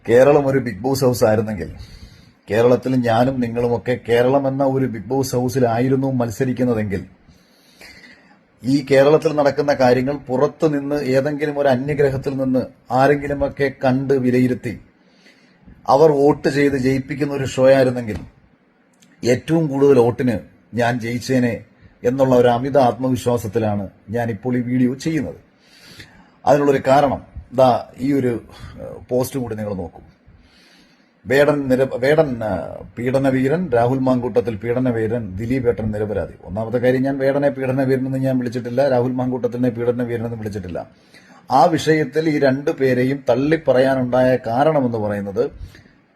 കേരളം ഒരു big boss house ആയിരുന്നെങ്കിൽ കേരളത്തിൽ ഞാനും നിങ്ങളുമൊക്കെ കേരളം എന്ന ഒരു ബിഗ് ബോസ് ഹൗസിലായിരുന്നു മത്സരിക്കുന്നതെങ്കിൽ ഈ കേരളത്തിൽ നടക്കുന്ന കാര്യങ്ങൾ പുറത്തു നിന്ന് ഏതെങ്കിലും ഒരു അന്യഗ്രഹത്തിൽ നിന്ന് ആരെങ്കിലുമൊക്കെ കണ്ട് വിലയിരുത്തി അവർ വോട്ട് ചെയ്ത് ജയിപ്പിക്കുന്ന ഒരു ഷോ ആയിരുന്നെങ്കിൽ ഏറ്റവും കൂടുതൽ വോട്ടിന് ഞാൻ ജയിച്ചേനെ എന്നുള്ള ഒരു അമിത ആത്മവിശ്വാസത്തിലാണ് ഞാൻ ഇപ്പോൾ ഈ വീഡിയോ ചെയ്യുന്നത്. അതിനുള്ളൊരു കാരണം ഈ ഒരു പോസ്റ്റ് കൂടി നിങ്ങൾ നോക്കൂ. വേടൻ പീഡനവീരൻ, രാഹുൽ മാങ്കൂട്ടത്തിൽ പീഡനവീരൻ, ദിലീപ് ഏട്ടൻ നിരപരാധി. ഒന്നാമത്തെ കാര്യം, ഞാൻ വേടനെ പീഡനവീരനെന്ന് ഞാൻ വിളിച്ചിട്ടില്ല, രാഹുൽ മാങ്കൂട്ടത്തിനെ പീഡനവീരനെന്ന് വിളിച്ചിട്ടില്ല. ആ വിഷയത്തിൽ ഈ രണ്ടു പേരെയും തള്ളിപ്പറയാനുണ്ടായ കാരണമെന്ന് പറയുന്നത്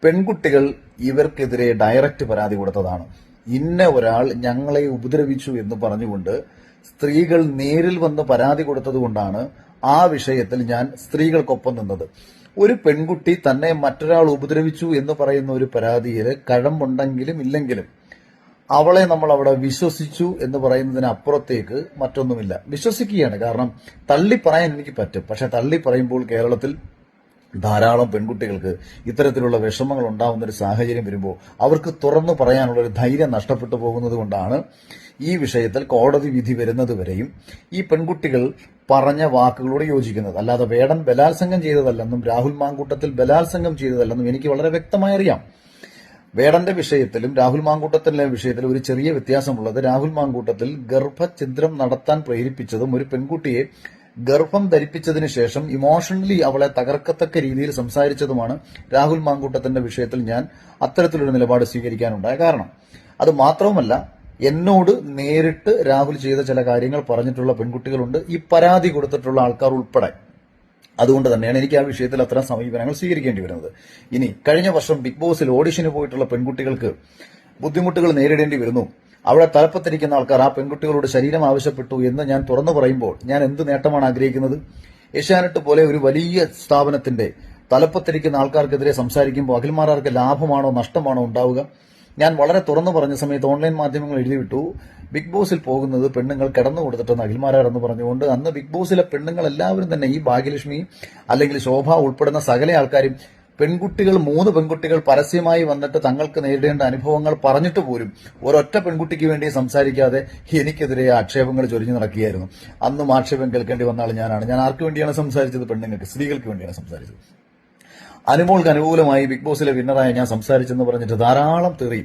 പെൺകുട്ടികൾ ഇവർക്കെതിരെ ഡയറക്റ്റ് പരാതി കൊടുത്തതാണ്. ഇന്ന ഒരാൾ ഞങ്ങളെ ഉപദ്രവിച്ചു എന്ന് പറഞ്ഞുകൊണ്ട് സ്ത്രീകൾ നേരിൽ വന്ന് പരാതി കൊടുത്തതുകൊണ്ടാണ് ആ വിഷയത്തിൽ ഞാൻ സ്ത്രീകൾക്കൊപ്പം നിന്നത്. ഒരു പെൺകുട്ടി തന്നെ മറ്റൊരാൾ ഉപദ്രവിച്ചു എന്ന് പറയുന്ന ഒരു പരാതിയിൽ കഴമ്പുണ്ടെങ്കിലും ഇല്ലെങ്കിലും അവളെ നമ്മൾ അവിടെ വിശ്വസിച്ചു എന്ന് പറയുന്നതിനപ്പുറത്തേക്ക് മറ്റൊന്നുമില്ല. വിശ്വസിക്കുകയാണ്. കാരണം തള്ളി പറയാൻ എനിക്ക് പറ്റും. പക്ഷെ തള്ളി പറയുമ്പോൾ കേരളത്തിൽ ധാരാളം പെൺകുട്ടികൾക്ക് ഇത്തരത്തിലുള്ള വിഷമങ്ങൾ ഉണ്ടാവുന്ന ഒരു സാഹചര്യം വരുമ്പോൾ അവർക്ക് തുറന്നു പറയാനുള്ള ഒരു ധൈര്യം നഷ്ടപ്പെട്ടു പോകുന്നത് കൊണ്ടാണ് ഈ വിഷയത്തിൽ കോടതി വിധി വരുന്നത് വരെയും ഈ പെൺകുട്ടികൾ പറഞ്ഞ വാക്കുകളോട് യോജിക്കുന്നത്. അല്ലാതെ വേടൻ ബലാത്സംഗം ചെയ്തതല്ലെന്നും രാഹുൽ മാങ്കൂട്ടത്തിൽ ബലാത്സംഗം ചെയ്തതല്ലെന്നും എനിക്ക് വളരെ വ്യക്തമായി അറിയാം. വേടന്റെ വിഷയത്തിലും രാഹുൽ മാങ്കൂട്ടത്തിന്റെ വിഷയത്തിലും ഒരു ചെറിയ വ്യത്യാസമുള്ളത്, രാഹുൽ മാങ്കൂട്ടത്തിൽ ഗർഭഛിദ്രം നടത്താൻ പ്രേരിപ്പിച്ചതും ഒരു പെൺകുട്ടിയെ ഗർഭം ധരിപ്പിച്ചതിന് ശേഷം ഇമോഷണലി അവളെ തകർക്കത്തക്ക രീതിയിൽ സംസാരിച്ചതുമാണ് രാഹുൽ മാങ്കൂട്ടത്തിന്റെ വിഷയത്തിൽ ഞാൻ അത്തരത്തിലൊരു നിലപാട് സ്വീകരിക്കാനുണ്ടായ കാരണം. അത് മാത്രവുമല്ല, എന്നോട് നേരിട്ട് രാഹുൽ ചെയ്ത ചില കാര്യങ്ങൾ പറഞ്ഞിട്ടുള്ള പെൺകുട്ടികളുണ്ട്, ഈ പരാതി കൊടുത്തിട്ടുള്ള ആൾക്കാർ ഉൾപ്പെടെ. അതുകൊണ്ട് തന്നെയാണ് എനിക്ക് ആ വിഷയത്തിൽ അത്തരം സമീപനങ്ങൾ സ്വീകരിക്കേണ്ടി വരുന്നത്. ഇനി കഴിഞ്ഞ വർഷം ബിഗ് ബോസിൽ ഓഡിഷന് പോയിട്ടുള്ള പെൺകുട്ടികൾക്ക് ബുദ്ധിമുട്ടുകൾ നേരിടേണ്ടി വരുന്നു. അവിടെ തലപ്പത്തിരിക്കുന്ന ആൾക്കാർ ആ പെൺകുട്ടികളോട് ശരീരം ആവശ്യപ്പെട്ടു എന്ന് ഞാൻ തുറന്നു പറയുമ്പോൾ ഞാൻ എന്ത് നേട്ടമാണ് ആഗ്രഹിക്കുന്നത്? ഏഷ്യാനെറ്റ് പോലെ ഒരു വലിയ സ്ഥാപനത്തിന്റെ തലപ്പത്തിരിക്കുന്ന ആൾക്കാർക്കെതിരെ സംസാരിക്കുമ്പോൾ അഖിൽമാരാർക്ക് ലാഭമാണോ നഷ്ടമാണോ ഉണ്ടാവുക? ഞാൻ വളരെ തുറന്നു പറഞ്ഞ സമയത്ത് ഓൺലൈൻ മാധ്യമങ്ങൾ എഴുതിവിട്ടു, ബിഗ് ബോസിൽ പോകുന്നത് പെണ്ണുങ്ങൾ കിടന്നു കൊടുത്തിട്ടെന്ന് അഖിൽമാരാർ എന്ന് പറഞ്ഞുകൊണ്ട് അന്ന് ബിഗ് ബോസിലെ പെണ്ണുങ്ങൾ എല്ലാവരും തന്നെ, ഈ ഭാഗ്യലക്ഷ്മി അല്ലെങ്കിൽ ശോഭ ഉൾപ്പെടുന്ന സകല ആൾക്കാരും, പെൺകുട്ടികൾ 3 പെൺകുട്ടികൾ പരസ്യമായി വന്നിട്ട് തങ്ങൾക്ക് നേരിടേണ്ട അനുഭവങ്ങൾ പറഞ്ഞിട്ട് പോലും ഒരൊറ്റ പെൺകുട്ടിക്ക് വേണ്ടി സംസാരിക്കാതെ എനിക്കെതിരെ ആക്ഷേപങ്ങൾ ചൊരിഞ്ഞു നടക്കുകയായിരുന്നു. അന്നും ആക്ഷേപം കേൾക്കേണ്ടി വന്ന ആൾ ഞാനാണ്. ഞാൻ ആർക്ക് വേണ്ടിയാണ് സംസാരിച്ചത്? പെണ്ണുങ്ങൾക്ക്, സ്ത്രീകൾക്ക് വേണ്ടിയാണ് സംസാരിച്ചത്. അനുമോൾക്ക് അനുകൂലമായി ബിഗ് ബോസിലെ വിന്നറായ ഞാൻ സംസാരിച്ചെന്ന് പറഞ്ഞിട്ട് ധാരാളം തെറി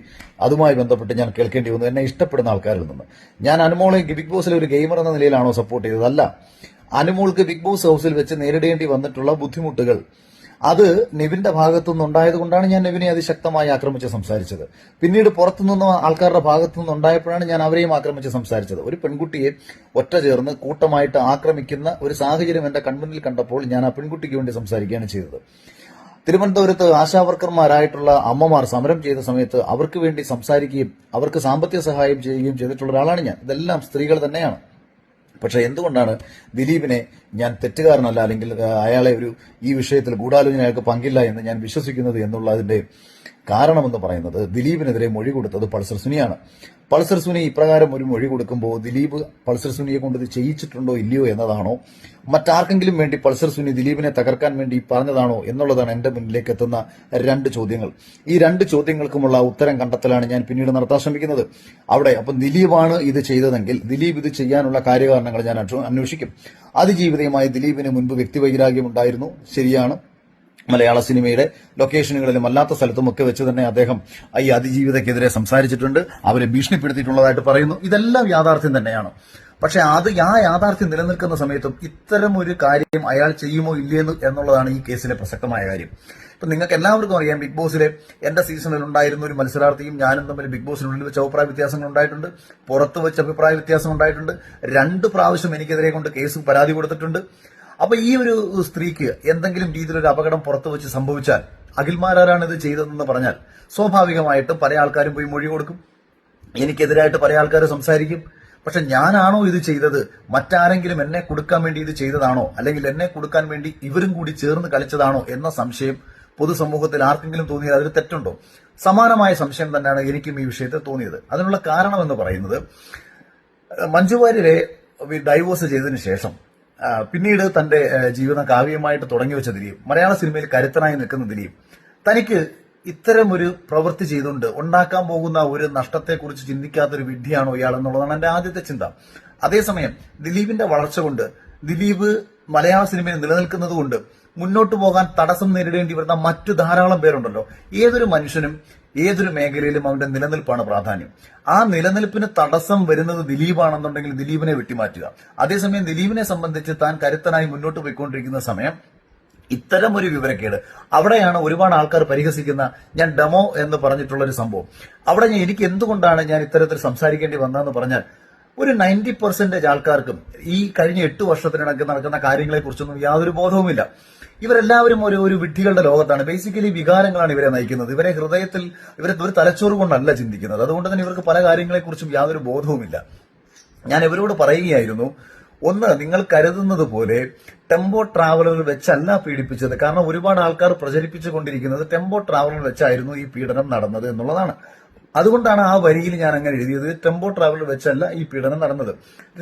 അതുമായി ബന്ധപ്പെട്ട് ഞാൻ കേൾക്കേണ്ടി വന്നു, എന്നെ ഇഷ്ടപ്പെടുന്ന ആൾക്കാരിൽ നിന്ന്. ഞാൻ അനുമോളെ ബിഗ് ബോസിലെ ഒരു ഗെയിമർ എന്ന നിലയിലാണോ സപ്പോർട്ട് ചെയ്തത്? അല്ല. അനുമോൾക്ക് ബിഗ് ബോസ് ഹൗസിൽ വെച്ച് നേരിടേണ്ടി വന്നിട്ടുള്ള ബുദ്ധിമുട്ടുകൾ അത് നെവിന്റെ ഭാഗത്തുനിന്നുണ്ടായതുകൊണ്ടാണ് ഞാൻ നെവിനെ അതിശക്തമായി ആക്രമിച്ച് സംസാരിച്ചത്. പിന്നീട് പുറത്തുനിന്ന് ആൾക്കാരുടെ ഭാഗത്തുനിന്നുണ്ടായപ്പോഴാണ് ഞാൻ അവരെയും ആക്രമിച്ച് സംസാരിച്ചത്. ഒരു പെൺകുട്ടിയെ ഒറ്റ ചേർന്ന് കൂട്ടമായിട്ട് ആക്രമിക്കുന്ന ഒരു സാഹചര്യം എന്റെ കൺമുന്നിൽ കണ്ടപ്പോൾ ഞാൻ ആ പെൺകുട്ടിക്ക് വേണ്ടി സംസാരിക്കുകയാണ് ചെയ്തത്. തിരുവനന്തപുരത്ത് ആശാവർക്കർമാരായിട്ടുള്ള അമ്മമാർ സമരം ചെയ്ത സമയത്ത് അവർക്ക് വേണ്ടി സംസാരിക്കുകയും അവർക്ക് സാമ്പത്തിക സഹായം ചെയ്യുകയും ചെയ്തിട്ടുള്ള ഒരാളാണ് ഞാൻ. ഇതെല്ലാം സ്ത്രീകൾ തന്നെയാണ്. പക്ഷെ എന്തുകൊണ്ടാണ് ദിലീപിനെ ഞാൻ തെറ്റുകാരനല്ല, അല്ലെങ്കിൽ അയാളെ ഈ വിഷയത്തിൽ ഗൂഢാലോചന അയാൾക്ക് പങ്കില്ല എന്ന് ഞാൻ വിശ്വസിക്കുന്നത് എന്നുള്ളതിന്റെ കാരണമെന്ന് പറയുന്നത്, ദിലീപിനെതിരെ മൊഴി കൊടുത്തത് പൾസർ സുനിയാണ്. പൾസർ സുനി ഇപ്രകാരം ഒരു മൊഴി കൊടുക്കുമ്പോൾ ദിലീപ് പൾസർ സുനിയെ കൊണ്ട് ഇത് ചെയ്യിച്ചിട്ടുണ്ടോ ഇല്ലയോ എന്നതാണോ, മറ്റാർക്കെങ്കിലും വേണ്ടി പൾസർ സുനി ദിലീപിനെ തകർക്കാൻ വേണ്ടി പറഞ്ഞതാണോ എന്നുള്ളതാണ് എന്റെ മുന്നിലേക്ക് എത്തുന്ന 2 ചോദ്യങ്ങൾ. ഈ 2 ചോദ്യങ്ങൾക്കുമുള്ള ഉത്തരം കണ്ടെത്തലാണ് ഞാൻ പിന്നീട് നടത്താൻ ശ്രമിക്കുന്നത്. അവിടെ അപ്പം ദിലീപാണ് ഇത് ചെയ്തതെങ്കിൽ ദിലീപ് ഇത് ചെയ്യാനുള്ള കാര്യകാരണങ്ങൾ ഞാൻ അന്വേഷിക്കും. അതിജീവിതയുമായി ദിലീപിന് മുൻപ് വ്യക്തിവൈരാഗ്യം ഉണ്ടായിരുന്നു, ശരിയാണ്. മലയാള സിനിമയുടെ ലൊക്കേഷനുകളിലും അല്ലാത്ത സ്ഥലത്തുമൊക്കെ വെച്ച് തന്നെ അദ്ദേഹം ഈ അതിജീവിതക്കെതിരെ സംസാരിച്ചിട്ടുണ്ട്, അവരെ ഭീഷണിപ്പെടുത്തിയിട്ടുള്ളതായിട്ട് പറയുന്നു. ഇതെല്ലാം യാഥാർത്ഥ്യം തന്നെയാണ്. പക്ഷെ ആ യാഥാർത്ഥ്യം നിലനിൽക്കുന്ന സമയത്തും ഇത്തരം ഒരു കാര്യം അയാൾ ചെയ്യുമോ ഇല്ലയെന്ന് എന്നുള്ളതാണ് ഈ കേസിലെ പ്രസക്തമായ കാര്യം. ഇപ്പൊ നിങ്ങൾക്ക് എല്ലാവർക്കും അറിയാം, ബിഗ് ബോസിലെ എന്റെ സീസണിൽ ഉണ്ടായിരുന്ന ഒരു മത്സരാർത്ഥിയും ഞാനും തമ്മിൽ ബിഗ് ബോസിനുള്ളിൽ വെച്ച് അഭിപ്രായ വ്യത്യാസങ്ങൾ ഉണ്ടായിട്ടുണ്ട്, പുറത്ത് വെച്ച് അഭിപ്രായ വ്യത്യാസം ഉണ്ടായിട്ടുണ്ട്. 2 പ്രാവശ്യം എനിക്കെതിരെ കൊണ്ട് കേസ് പരാതി കൊടുത്തിട്ടുണ്ട്. അപ്പൊ ഈ ഒരു സ്ത്രീക്ക് എന്തെങ്കിലും രീതിയിലൊരു അപകടം പുറത്തു വെച്ച് സംഭവിച്ചാൽ, അഖിൽമാരാരാണ് ഇത് ചെയ്തതെന്ന് പറഞ്ഞാൽ, സ്വാഭാവികമായിട്ടും പല ആൾക്കാരും പോയി മൊഴി കൊടുക്കും, എനിക്കെതിരായിട്ട് പല ആൾക്കാർ സംസാരിക്കും. പക്ഷെ ഞാനാണോ ഇത് ചെയ്തത്, മറ്റാരെങ്കിലും എന്നെ കൊടുക്കാൻ വേണ്ടി ഇത് ചെയ്തതാണോ, അല്ലെങ്കിൽ എന്നെ കൊടുക്കാൻ വേണ്ടി ഇവരും കൂടി ചേർന്ന് കളിച്ചതാണോ എന്ന സംശയം പൊതുസമൂഹത്തിൽ ആർക്കെങ്കിലും തോന്നിയാൽ അതിൽ തെറ്റുണ്ടോ? സമാനമായ സംശയം തന്നെയാണ് എനിക്കും ഈ വിഷയത്തിൽ തോന്നിയത്. അതിനുള്ള കാരണം എന്ന് പറയുന്നത്, മഞ്ജു വാര്യരെ ഡൈവോഴ്സ് ചെയ്തതിനു ശേഷം പിന്നീട് തന്റെ ജീവിതം കാവ്യമായിട്ട് തുടങ്ങി വെച്ച ദിലീപ്, മലയാള സിനിമയിൽ കരുത്തനായി നിൽക്കുന്ന ദിലീപ്, തനിക്ക് ഇത്തരം ഒരു പ്രവൃത്തി ചെയ്തുകൊണ്ട് ഉണ്ടാക്കാൻ പോകുന്ന ഒരു നഷ്ടത്തെക്കുറിച്ച് ചിന്തിക്കാത്തൊരു വിഡ്ഢിയാണോ ഇയാൾ എന്നുള്ളതാണ് എന്റെ ആദ്യത്തെ ചിന്ത. അതേസമയം ദിലീപിന്റെ വളർച്ച കൊണ്ട്, ദിലീപ് മലയാള സിനിമയിൽ നിലനിൽക്കുന്നത് കൊണ്ട് മുന്നോട്ട് പോകാൻ തടസ്സം നേരിടേണ്ടി വരുന്ന മറ്റു ധാരാളം പേരുണ്ടല്ലോ. ഏതൊരു മനുഷ്യനും ഏതൊരു മേഖലയിലും അവന്റെ നിലനിൽപ്പാണ് പ്രാധാന്യം. ആ നിലനിൽപ്പിന് തടസ്സം വരുന്നത് ദിലീപാണെന്നുണ്ടെങ്കിൽ ദിലീപിനെ വെട്ടിമാറ്റുക. അതേസമയം ദിലീപിനെ സംബന്ധിച്ച് താൻ കരുത്തനായി മുന്നോട്ട് പോയിക്കൊണ്ടിരിക്കുന്ന സമയം ഇത്തരം ഒരു വിവരക്കേട്, അവിടെയാണ് ഒരുപാട് ആൾക്കാർ പരിഹസിക്കുന്ന ഞാൻ ഡെമോ എന്ന് പറഞ്ഞിട്ടുള്ള ഒരു സംഭവം. അവിടെ എനിക്ക് എന്തുകൊണ്ടാണ് ഞാൻ ഇത്തരത്തിൽ സംസാരിക്കേണ്ടി വന്നതെന്ന് പറഞ്ഞാൽ, ഒരു 90% ആൾക്കാർക്കും ഈ കഴിഞ്ഞ 8 വർഷത്തിനിടയ്ക്ക് നടക്കുന്ന കാര്യങ്ങളെ കുറിച്ചൊന്നും യാതൊരു ബോധവുമില്ല. ഇവരെല്ലാവരും ഒരു വിഡ്ഢികളുടെ ലോകത്താണ്. ബേസിക്കലി വികാരങ്ങളാണ് ഇവരെ നയിക്കുന്നത്. ഇവരെ ഹൃദയത്തിൽ ഒരു തലച്ചോറ് കൊണ്ടല്ല ചിന്തിക്കുന്നത്. അതുകൊണ്ട് തന്നെ ഇവർക്ക് പല കാര്യങ്ങളെക്കുറിച്ചും യാതൊരു ബോധവുമില്ല. ഞാൻ ഇവരോട് പറയുകയായിരുന്നു, ഒന്ന്, നിങ്ങൾ കരുതുന്നത് പോലെ ടെമ്പോ ട്രാവലറിൽ വെച്ചല്ല പീഡിപ്പിച്ചത്. കാരണം ഒരുപാട് ആൾക്കാർ പ്രചരിപ്പിച്ചുകൊണ്ടിരിക്കുന്നത് ടെമ്പോ ട്രാവലറിൽ വെച്ചായിരുന്നു ഈ പീഡനം നടന്നത് എന്നുള്ളതാണ്. അതുകൊണ്ടാണ് ആ വരിയിൽ ഞാൻ അങ്ങനെ എഴുതിയത്, ടെമ്പോ ട്രാവലർ വെച്ചല്ല ഈ പീഡനം നടന്നത്.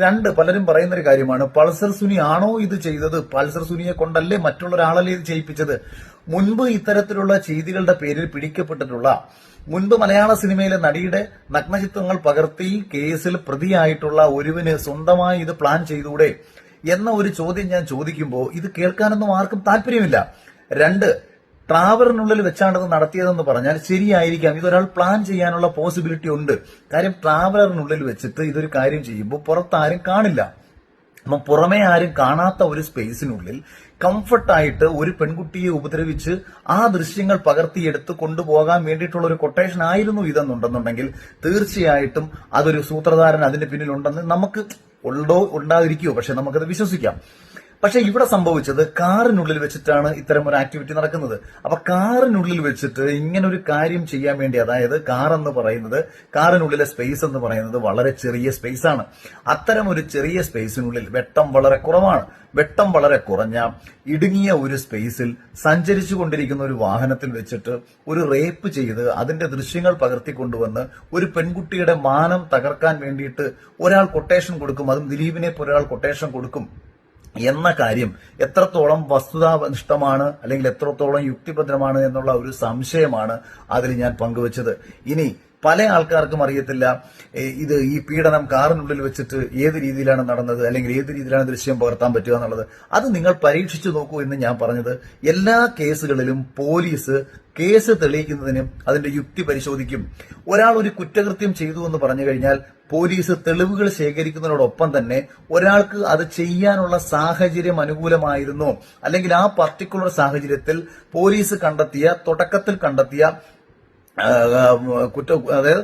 2, പലരും പറയുന്ന ഒരു കാര്യമാണ്, പൾസർ സുനി ആണോ ഇത് ചെയ്തത്? പൾസർ സുനിയെ കൊണ്ടല്ലേ, മറ്റുള്ള ഒരാളല്ലേ ഇത് ചെയ്യിപ്പിച്ചത്? മുൻപ് ഇത്തരത്തിലുള്ള ചെയ്തികളുടെ പേരിൽ പിടിക്കപ്പെട്ടിട്ടുള്ള, മുൻപ് മലയാള സിനിമയിലെ നടിയുടെ നഗ്നചിത്രങ്ങൾ പകർത്തി കേസിൽ പ്രതിയായിട്ടുള്ള ഒരുവിന് സ്വന്തമായി ഇത് പ്ലാൻ ചെയ്തൂടെ എന്ന ഒരു ചോദ്യം ഞാൻ ചോദിക്കുമ്പോൾ ഇത് കേൾക്കാനൊന്നും ആർക്കും താല്പര്യമില്ല. 2, ട്രാവലറിനുള്ളിൽ വെച്ചാണ് ഇത് നടത്തിയതെന്ന് പറഞ്ഞാൽ ശരിയായിരിക്കാം, ഇതൊരാൾ പ്ലാൻ ചെയ്യാനുള്ള പോസിബിലിറ്റി ഉണ്ട്. കാര്യം ട്രാവലറിനുള്ളിൽ വെച്ചിട്ട് ഇതൊരു കാര്യം ചെയ്യുമ്പോൾ പുറത്താരും കാണില്ല. അപ്പം പുറമേ ആരും കാണാത്ത ഒരു സ്പേസിനുള്ളിൽ കംഫർട്ടായിട്ട് ഒരു പെൺകുട്ടിയെ ഉപദ്രവിച്ച് ആ ദൃശ്യങ്ങൾ പകർത്തിയെടുത്ത് കൊണ്ടുപോകാൻ വേണ്ടിയിട്ടുള്ള ഒരു കൊട്ടേഷൻ ആയിരുന്നു ഇതെന്നുണ്ടെന്നുണ്ടെങ്കിൽ തീർച്ചയായിട്ടും അതൊരു സൂത്രധാരൻ അതിന്റെ പിന്നിലുണ്ടെന്ന് നമുക്ക് ഉണ്ടാതിരിക്കുമോ, പക്ഷെ നമുക്കത് വിശ്വസിക്കാം. പക്ഷെ ഇവിടെ സംഭവിച്ചത് കാറിനുള്ളിൽ വെച്ചിട്ടാണ് ഇത്തരം ഒരു ആക്ടിവിറ്റി നടക്കുന്നത്. അപ്പൊ കാറിനുള്ളിൽ വെച്ചിട്ട് ഇങ്ങനെ ഒരു കാര്യം ചെയ്യാൻ വേണ്ടി, അതായത് കാറിനുള്ളിലെ സ്പേസ് എന്ന് പറയുന്നത് വളരെ ചെറിയ സ്പേസ് ആണ്. അത്തരം ഒരു ചെറിയ സ്പേസിനുള്ളിൽ വെട്ടം വളരെ കുറവാണ്. വെട്ടം വളരെ കുറഞ്ഞ ഇടുങ്ങിയ ഒരു സ്പേസിൽ സഞ്ചരിച്ചു കൊണ്ടിരിക്കുന്ന ഒരു വാഹനത്തിൽ വെച്ചിട്ട് ഒരു റേപ്പ് ചെയ്ത് അതിന്റെ ദൃശ്യങ്ങൾ പകർത്തിക്കൊണ്ടുവന്ന് ഒരു പെൺകുട്ടിയുടെ മാനം തകർക്കാൻ വേണ്ടിയിട്ട് ഒരാൾ കൊട്ടേഷൻ കൊടുക്കും, അതും ദിലീപിനെ പോലെ ഒരാൾ കൊട്ടേഷൻ കൊടുക്കും എന്ന കാര്യം എത്രത്തോളം വസ്തുതാനിഷ്ഠമാണ് അല്ലെങ്കിൽ എത്രത്തോളം യുക്തിഭദ്രമാണ് എന്നുള്ള ഒരു സംശയമാണ് അതിൽ ഞാൻ പങ്കുവച്ചത്. ഇനി പല ആൾക്കാർക്കും അറിയത്തില്ല ഈ പീഡനം കാറിനുള്ളിൽ വെച്ചിട്ട് ഏത് രീതിയിലാണ് നടന്നത്, അല്ലെങ്കിൽ ഏത് രീതിയിലാണ് ദൃശ്യം പകർത്താൻ പറ്റുക എന്നുള്ളത്. അത് നിങ്ങൾ പരീക്ഷിച്ചു നോക്കൂ എന്ന് ഞാൻ പറഞ്ഞത്. എല്ലാ കേസുകളിലും പോലീസ് കേസ് തെളിയിക്കുന്നതിനും അതിന്റെ യുക്തി പരിശോധിക്കും. ഒരാൾ ഒരു കുറ്റകൃത്യം ചെയ്തു എന്ന് പറഞ്ഞു കഴിഞ്ഞാൽ പോലീസ് തെളിവുകൾ ശേഖരിക്കുന്നതിനോടൊപ്പം തന്നെ ഒരാൾക്ക് അത് ചെയ്യാനുള്ള സാഹചര്യം അനുകൂലമായിരുന്നോ, അല്ലെങ്കിൽ ആ പർട്ടിക്കുലർ സാഹചര്യത്തിൽ പോലീസ് തുടക്കത്തിൽ കണ്ടെത്തിയ അതായത്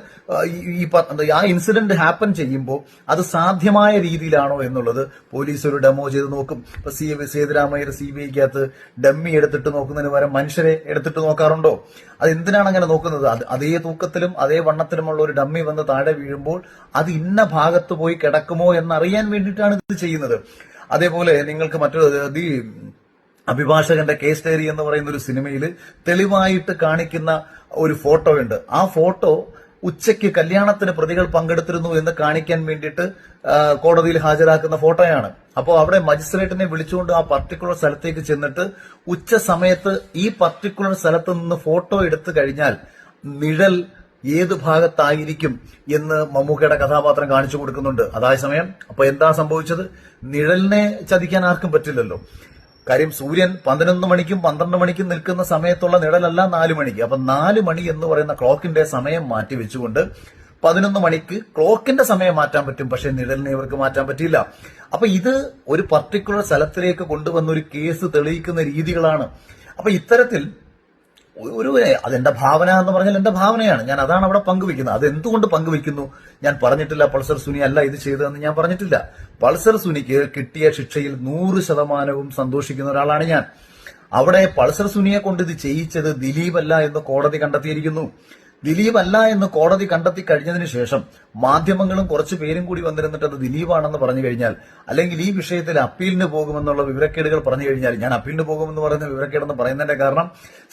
ആ ഇൻസിഡന്റ് ഹാപ്പൻ ചെയ്യുമ്പോൾ അത് സാധ്യമായ രീതിയിലാണോ എന്നുള്ളത് പോലീസ് ഒരു ഡെമോ ചെയ്ത് നോക്കും. ഇപ്പൊ സേതുരാമയ്യർ CBIക്കകത്ത് ഡമ്മി എടുത്തിട്ട് നോക്കുന്നതിന് പകരം മനുഷ്യരെ എടുത്തിട്ട് നോക്കാറുണ്ടോ? അത് എന്തിനാണ് അങ്ങനെ നോക്കുന്നത്? അതേ തൂക്കത്തിലും അതേ വണ്ണത്തിലുമുള്ള ഒരു ഡമ്മി വന്ന് താഴെ വീഴുമ്പോൾ അത് ഇന്ന ഭാഗത്ത് പോയി കിടക്കുമോ എന്നറിയാൻ വേണ്ടിയിട്ടാണ് ഇത് ചെയ്യുന്നത്. അതേപോലെ നിങ്ങൾക്ക് മറ്റൊരു അഭിഭാഷകന്റെ കേസ് ഡയറി എന്ന് പറയുന്ന ഒരു സിനിമയിൽ തെളിവായിട്ട് കാണിക്കുന്ന ഒരു ഫോട്ടോ ഉണ്ട്. ആ ഫോട്ടോ ഉച്ചയ്ക്ക് കല്യാണത്തിന് പ്രതികൾ പങ്കെടുത്തിരുന്നു എന്ന് കാണിക്കാൻ വേണ്ടിയിട്ട് കോടതിയിൽ ഹാജരാക്കുന്ന ഫോട്ടോയാണ്. അപ്പോൾ അവിടെ മജിസ്ട്രേറ്റിനെ വിളിച്ചുകൊണ്ട് ആ പർട്ടിക്കുലർ സ്ഥലത്തേക്ക് ചെന്നിട്ട് ഉച്ച സമയത്ത് ഈ പർട്ടിക്കുലർ സ്ഥലത്ത് നിന്ന് ഫോട്ടോ എടുത്തു കഴിഞ്ഞാൽ നിഴൽ ഏത് ഭാഗത്തായിരിക്കും എന്ന് മമ്മൂക്കയുടെ കഥാപാത്രം കാണിച്ചു കൊടുക്കുന്നുണ്ട്. അതേസമയം അപ്പൊ എന്താ സംഭവിച്ചത്? നിഴലിനെ ചതിക്കാൻ ആർക്കും പറ്റില്ലല്ലോ. കാര്യം സൂര്യൻ 11 മണിക്കും 12 മണിക്കും നിൽക്കുന്ന സമയത്തുള്ള നിഴലല്ല 4 മണിക്ക്. അപ്പൊ 4 മണി എന്ന് പറയുന്ന ക്ലോക്കിന്റെ സമയം മാറ്റി വെച്ചുകൊണ്ട് 11 മണിക്ക് ക്ലോക്കിന്റെ സമയം മാറ്റാൻ പറ്റും, പക്ഷെ നിഴലിനെ ഇവർക്ക് മാറ്റാൻ പറ്റില്ല. അപ്പൊ ഇത് ഒരു പർട്ടിക്കുലർ സ്ഥലത്തിലേക്ക് കൊണ്ടുവന്ന ഒരു കേസ് തെളിയിക്കുന്ന രീതികളാണ്. അപ്പൊ ഇത്തരത്തിൽ അതെന്റെ ഭാവന എന്ന് പറഞ്ഞാൽ എന്റെ ഭാവനയാണ്, ഞാൻ അതാണ് അവിടെ പങ്കുവെക്കുന്നത്. അത് എന്തുകൊണ്ട് പങ്കുവെക്കുന്നു? ഞാൻ പറഞ്ഞിട്ടില്ല പൾസർ സുനി അല്ല ഇത് ചെയ്തതെന്ന് ഞാൻ പറഞ്ഞിട്ടില്ല. പൾസർ സുനിക്ക് കിട്ടിയ ശിക്ഷയിൽ 100% സന്തോഷിക്കുന്ന ഒരാളാണ് ഞാൻ. അവിടെ പൾസർ സുനിയെ കൊണ്ട് ഇത് ചെയ്യിച്ചത് ദിലീപ് അല്ല എന്ന് കോടതി കണ്ടെത്തിയിരിക്കുന്നു. ദിലീപ് അല്ല എന്ന് കോടതി കണ്ടെത്തി കഴിഞ്ഞതിന് ശേഷം മാധ്യമങ്ങളും കുറച്ചു പേരും കൂടി വന്നിരുന്നിട്ട് അത് ദിലീപാണെന്ന് പറഞ്ഞു കഴിഞ്ഞാൽ, അല്ലെങ്കിൽ ഈ വിഷയത്തിൽ അപ്പീലിന് പോകുമെന്നുള്ള വിവരക്കേടുകൾ പറഞ്ഞു കഴിഞ്ഞാൽ, ഞാൻ അപ്പീലിന് പോകുമെന്ന് പറയുന്ന വിവരക്കേടെന്ന് പറയുന്നതിന്റെ കാരണം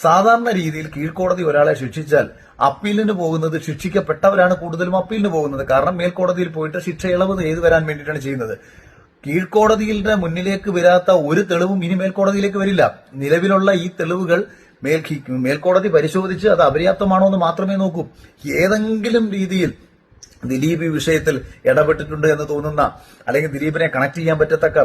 സാധാരണ രീതിയിൽ കീഴ്ക്കോടതി ഒരാളെ ശിക്ഷിച്ചാൽ അപ്പീലിന് പോകുന്നത് ശിക്ഷിക്കപ്പെട്ടവരാണ് കൂടുതലും അപ്പീലിന് പോകുന്നത്. കാരണം മേൽക്കോടതിയിൽ പോയിട്ട് ശിക്ഷ ഇളവ് ചെയ്തു വരാൻ വേണ്ടിയിട്ടാണ് ചെയ്യുന്നത്. കീഴ്ക്കോടതിയുടെ മുന്നിലേക്ക് വരാത്ത ഒരു തെളിവും ഇനി മേൽക്കോടതിയിലേക്ക് വരില്ല. നിലവിലുള്ള ഈ തെളിവുകൾ മേൽക്കോടതി പരിശോധിച്ച് അത് അപര്യാപ്തമാണോ എന്ന് മാത്രമേ നോക്കൂ. ഏതെങ്കിലും രീതിയിൽ ദിലീപ് ഈ വിഷയത്തിൽ ഇടപെട്ടിട്ടുണ്ട് എന്ന് തോന്നുന്ന, അല്ലെങ്കിൽ ദിലീപിനെ കണക്ട് ചെയ്യാൻ പറ്റത്തക്ക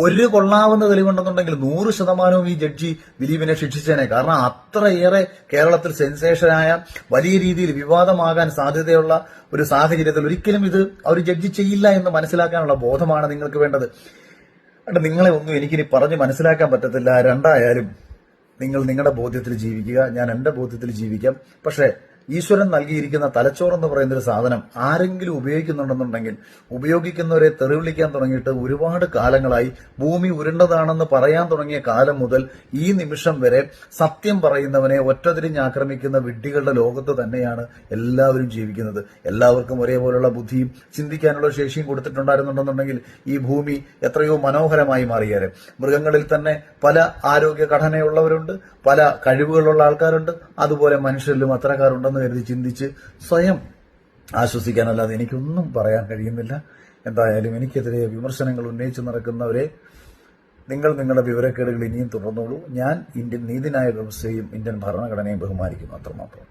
ഒരു കൊള്ളാവുന്ന തെളിവുണ്ടെന്നുണ്ടെങ്കിൽ 100% ഈ ജഡ്ജി ദിലീപിനെ ശിക്ഷിച്ചേനെ. കാരണം അത്രയേറെ കേരളത്തിൽ സെൻസേഷനായ, വലിയ രീതിയിൽ വിവാദമാകാൻ സാധ്യതയുള്ള ഒരു സാഹചര്യത്തിൽ ഒരിക്കലും ഇത് ഒരു ജഡ്ജി ചെയ്യില്ല എന്ന് മനസ്സിലാക്കാനുള്ള ബോധമാണ് നിങ്ങൾക്ക് വേണ്ടത്. നിങ്ങളെ ഒന്നും എനിക്കിനി പറഞ്ഞ് മനസ്സിലാക്കാൻ പറ്റത്തില്ല. രണ്ടായാലും നിങ്ങൾ നിങ്ങളുടെ ബോധ്യത്തിൽ ജീവിക്കുക, ഞാൻ എന്റെ ബോധ്യത്തിൽ ജീവിക്കാം. പക്ഷേ ഈശ്വരൻ നൽകിയിരിക്കുന്ന തലച്ചോറെന്ന് പറയുന്ന ഒരു സാധനം ആരെങ്കിലും ഉപയോഗിക്കുന്നുണ്ടെന്നുണ്ടെങ്കിൽ, ഉപയോഗിക്കുന്നവരെ തെറിവിളിക്കാൻ തുടങ്ങിയിട്ട് ഒരുപാട് കാലങ്ങളായി, ഭൂമി ഉരുണ്ടതാണെന്ന് പറയാൻ തുടങ്ങിയ കാലം മുതൽ ഈ നിമിഷം വരെ സത്യം പറയുന്നവനെ ഒറ്റതിരിഞ്ഞ് ആക്രമിക്കുന്ന വിഡ്ഢികളുടെ ലോകത്ത് തന്നെയാണ് എല്ലാവരും ജീവിക്കുന്നത്. എല്ലാവർക്കും ഒരേപോലുള്ള ബുദ്ധിയും ചിന്തിക്കാനുള്ള ശേഷിയും കൊടുത്തിട്ടുണ്ടായിരുന്നുണ്ടെന്നുണ്ടെങ്കിൽ ഈ ഭൂമി എത്രയോ മനോഹരമായി മാറിയാലും. മൃഗങ്ങളിൽ തന്നെ പല ആരോഗ്യ ഘടനയുള്ളവരുണ്ട്, പല കഴിവുകളുള്ള ആൾക്കാരുണ്ട്, അതുപോലെ മനുഷ്യരിലും അത്തരക്കാരുണ്ടെന്ന് കരുതി ചിന്തിച്ച് സ്വയം ആശ്വസിക്കാനല്ലാതെ എനിക്കൊന്നും പറയാൻ കഴിയുന്നില്ല. എന്തായാലും എനിക്കെതിരെ വിമർശനങ്ങൾ ഉന്നയിച്ചു നടക്കുന്നവരെ, നിങ്ങൾ നിങ്ങളുടെ വിവരക്കേടുകൾ ഇനിയും തുടർന്നോളൂ. ഞാൻ ഇന്ത്യൻ നീതിന്യായ വ്യവസ്ഥയും ഇന്ത്യൻ ഭരണഘടനയും ബഹുമാനിക്കുന്നു, അത്രമാത്രം.